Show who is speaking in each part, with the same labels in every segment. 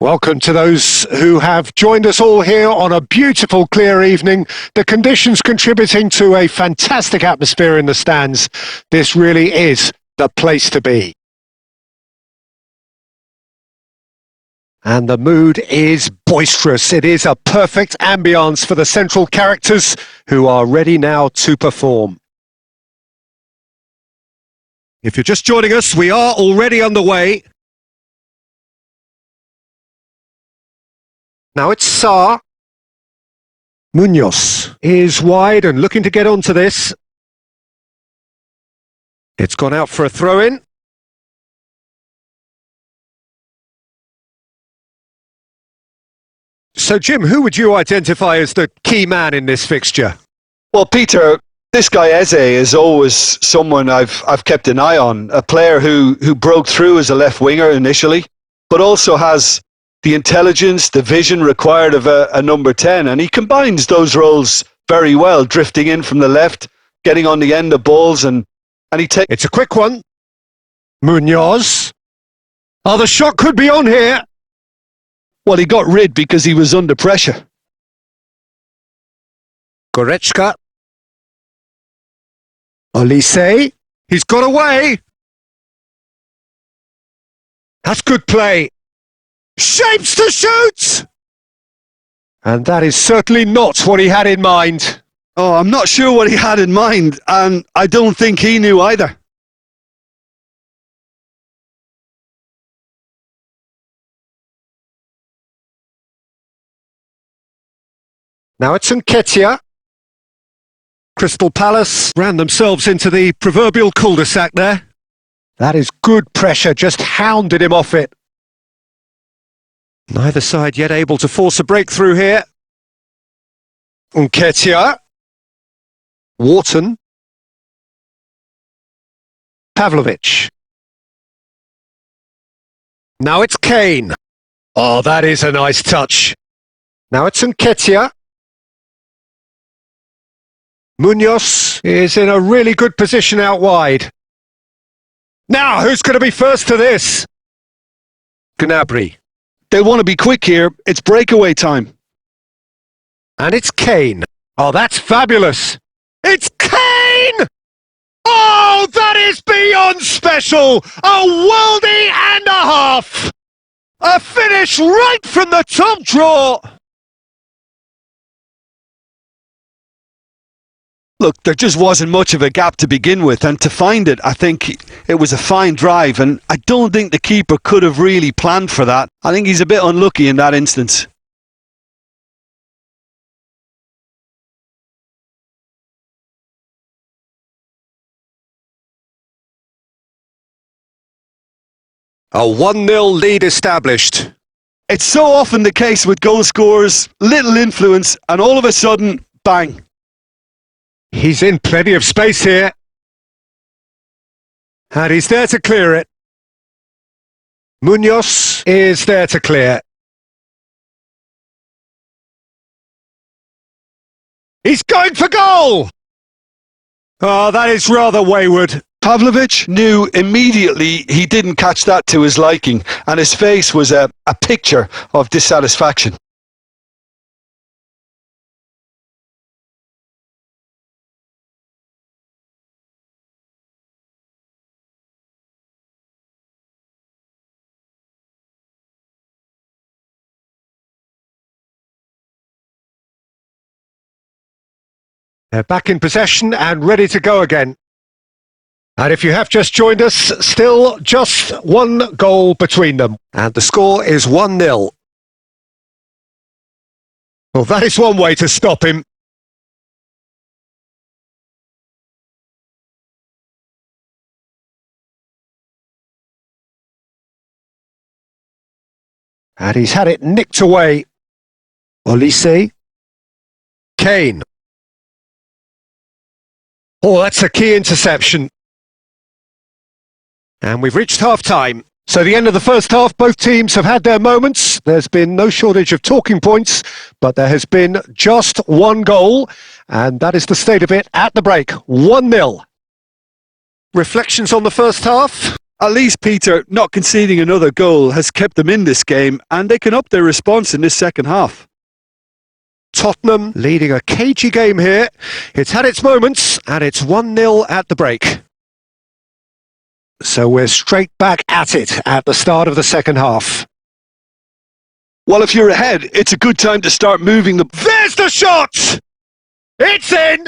Speaker 1: Welcome to those who have joined us all here on a beautiful, clear evening. The conditions contributing to a fantastic atmosphere in the stands. This really is the place to be. And the mood is boisterous. It is a perfect ambience for the central characters who are ready now to perform. If you're just joining us, we are already underway. Now it's Sarr. Munoz is wide and looking to get onto this. It's gone out for a throw-in. So, Jim, who would you identify as the key man in this fixture?
Speaker 2: Well, Peter, this guy Eze is always someone I've kept an eye on. A player who broke through as a left winger initially, but also has the intelligence, the vision required of a number 10. And he combines those roles very well, drifting in from the left, getting on the end of balls, and he takes...
Speaker 1: It's a quick one. Munoz. Oh, the shot could be on here.
Speaker 2: Well, he got rid because he was under pressure.
Speaker 1: Goretzka. Olise. He's got away. That's good play. Shapes to shoot! And that is certainly not what he had in mind.
Speaker 2: Oh, I'm not sure what he had in mind, and I don't think he knew either.
Speaker 1: Now it's Nketiah. Crystal Palace ran themselves into the proverbial cul-de-sac there. That is good pressure, just hounded him off it. Neither side yet able to force a breakthrough here. Nketiah. Wharton. Pavlovic. Now it's Kane. Oh, that is a nice touch. Now it's Nketiah. Munoz is in a really good position out wide. Now, who's going to be first to this? Gnabry.
Speaker 2: They want to be quick here. It's breakaway time.
Speaker 1: And it's Kane. Oh, that's fabulous. It's Kane! Oh, that is beyond special! A worldie and a half! A finish right from the top drawer!
Speaker 2: Look, there just wasn't much of a gap to begin with, and to find it, I think it was a fine drive, and I don't think the keeper could have really planned for that. I think he's a bit unlucky in that instance.
Speaker 1: A 1-0 lead established.
Speaker 2: It's so often the case with goal scorers, little influence, and all of a sudden, bang.
Speaker 1: He's in plenty of space here. And he's there to clear it. Munoz is there to clear. He's going for goal! Oh, that is rather wayward.
Speaker 2: Pavlovic knew immediately he didn't catch that to his liking, and his face was a picture of dissatisfaction.
Speaker 1: They're back in possession and ready to go again. And if you have just joined us, still just one goal between them. And the score is 1-0. Well, that is one way to stop him. And he's had it nicked away. Olise. Kane. Oh, that's a key interception. And we've reached half-time. So the end of the first half, both teams have had their moments. There's been no shortage of talking points, but there has been just one goal, and that is the state of it at the break. 1-0. Reflections on the first half?
Speaker 2: At least, Peter, not conceding another goal has kept them in this game, and they can up their response in this second half.
Speaker 1: Tottenham leading a cagey game here. It's had its moments, and it's 1-0 at the break. So we're straight back at it at the start of the second half.
Speaker 2: Well, if you're ahead, it's a good time to start moving the...
Speaker 1: There's the shot! It's in!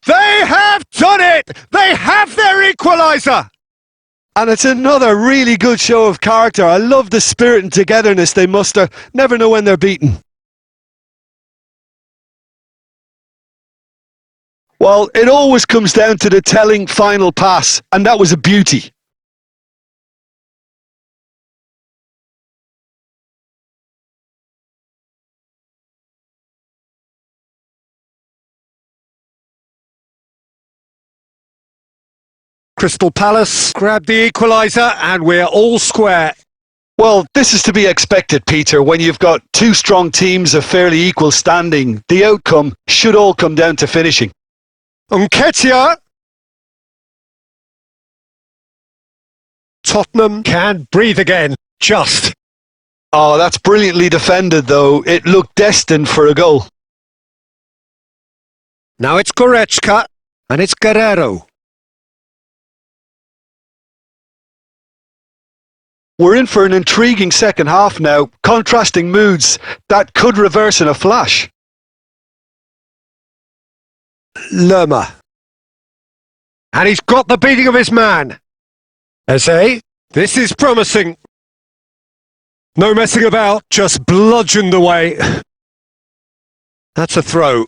Speaker 1: They have done it! They have their equaliser!
Speaker 2: And it's another really good show of character. I love the spirit and togetherness they muster. Never know when they're beaten. Well, it always comes down to the telling final pass, and that was a beauty.
Speaker 1: Crystal Palace grabbed the equaliser and we're all square.
Speaker 2: Well, this is to be expected, Peter. When you've got two strong teams of fairly equal standing, the outcome should all come down to finishing.
Speaker 1: Nketiah. Tottenham can breathe again. Just.
Speaker 2: Oh, that's brilliantly defended, though. It looked destined for a goal.
Speaker 1: Now it's Goretzka and it's Guerrero.
Speaker 2: We're in for an intriguing second half now, contrasting moods that could reverse in a flash.
Speaker 1: Lerma. And he's got the beating of his man. Eze, this is promising. No messing about, just bludgeoned away. That's a throw.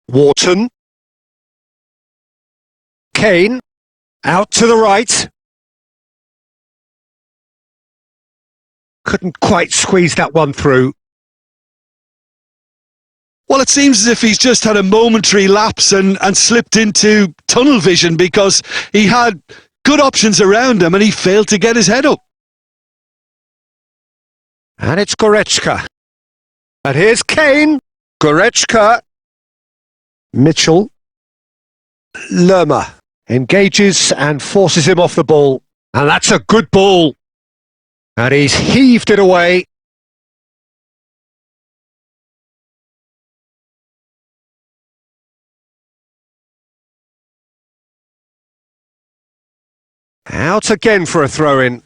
Speaker 1: Wharton. Kane. Out to the right. Couldn't quite squeeze that one through.
Speaker 2: Well, it seems as if he's just had a momentary lapse and slipped into tunnel vision because he had good options around him and he failed to get his head up.
Speaker 1: And it's Goretzka. And here's Kane. Goretzka. Mitchell. Lerma engages and forces him off the ball. And that's a good ball. And he's heaved it away. Out again for a throw-in.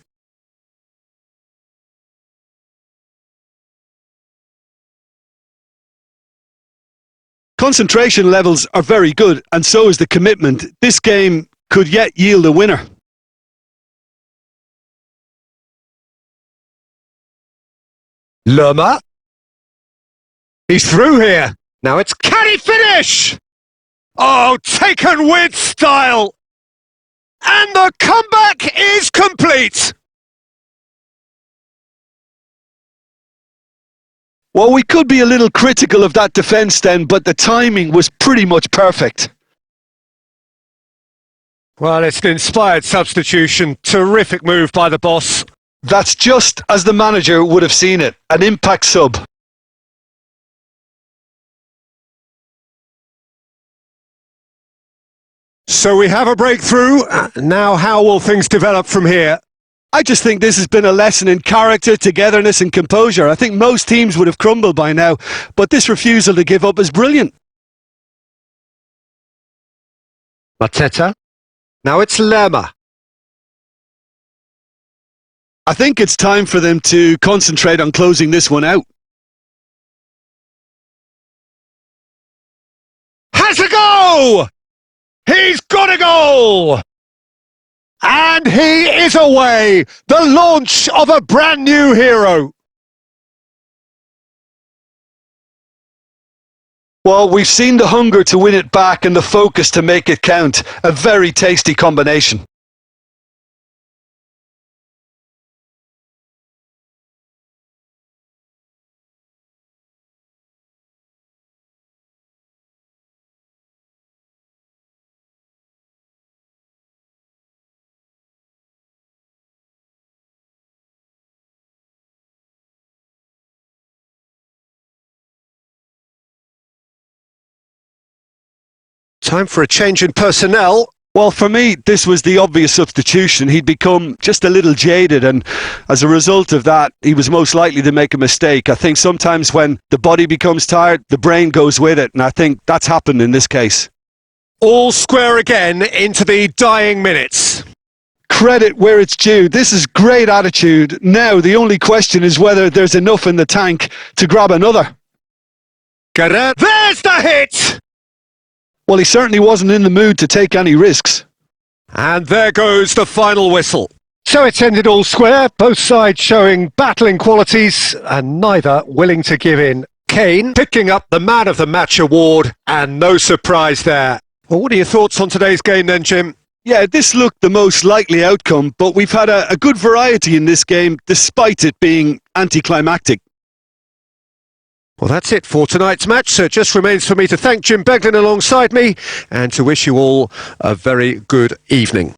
Speaker 2: Concentration levels are very good, and so is the commitment. This game could yet yield a winner.
Speaker 1: Lerma. He's through here. Now it's can he finish? Oh, taken with style. And the comeback is complete.
Speaker 2: Well, we could be a little critical of that defence then, but the timing was pretty much perfect.
Speaker 1: Well, it's an inspired substitution. Terrific move by the boss.
Speaker 2: That's just as the manager would have seen it. An impact sub.
Speaker 1: So we have a breakthrough. Now how will things develop from here?
Speaker 2: I just think this has been a lesson in character, togetherness and composure. I think most teams would have crumbled by now, but this refusal to give up is brilliant.
Speaker 1: Mateta. Now it's Lerma.
Speaker 2: I think it's time for them to concentrate on closing this one out.
Speaker 1: Has a go! He's got a goal! And he is away! The launch of a brand new hero!
Speaker 2: Well, we've seen the hunger to win it back and the focus to make it count. A very tasty combination.
Speaker 1: Time for a change in personnel.
Speaker 2: Well, for me, this was the obvious substitution. He'd become just a little jaded, and as a result of that, he was most likely to make a mistake. I think sometimes when the body becomes tired, the brain goes with it, and I think that's happened in this case.
Speaker 1: All square again into the dying minutes.
Speaker 2: Credit where it's due. This is great attitude. Now, the only question is whether there's enough in the tank to grab another.
Speaker 1: Garner. There's the hit!
Speaker 2: Well, he certainly wasn't in the mood to take any risks.
Speaker 1: And there goes the final whistle. So it's ended all square, both sides showing battling qualities and neither willing to give in. Kane picking up the Man of the Match award, and no surprise there. Well, what are your thoughts on today's game then, Jim?
Speaker 2: Yeah, this looked the most likely outcome, but we've had a good variety in this game, despite it being anticlimactic.
Speaker 1: Well, that's it for tonight's match, so it just remains for me to thank Jim Beglin alongside me and to wish you all a very good evening.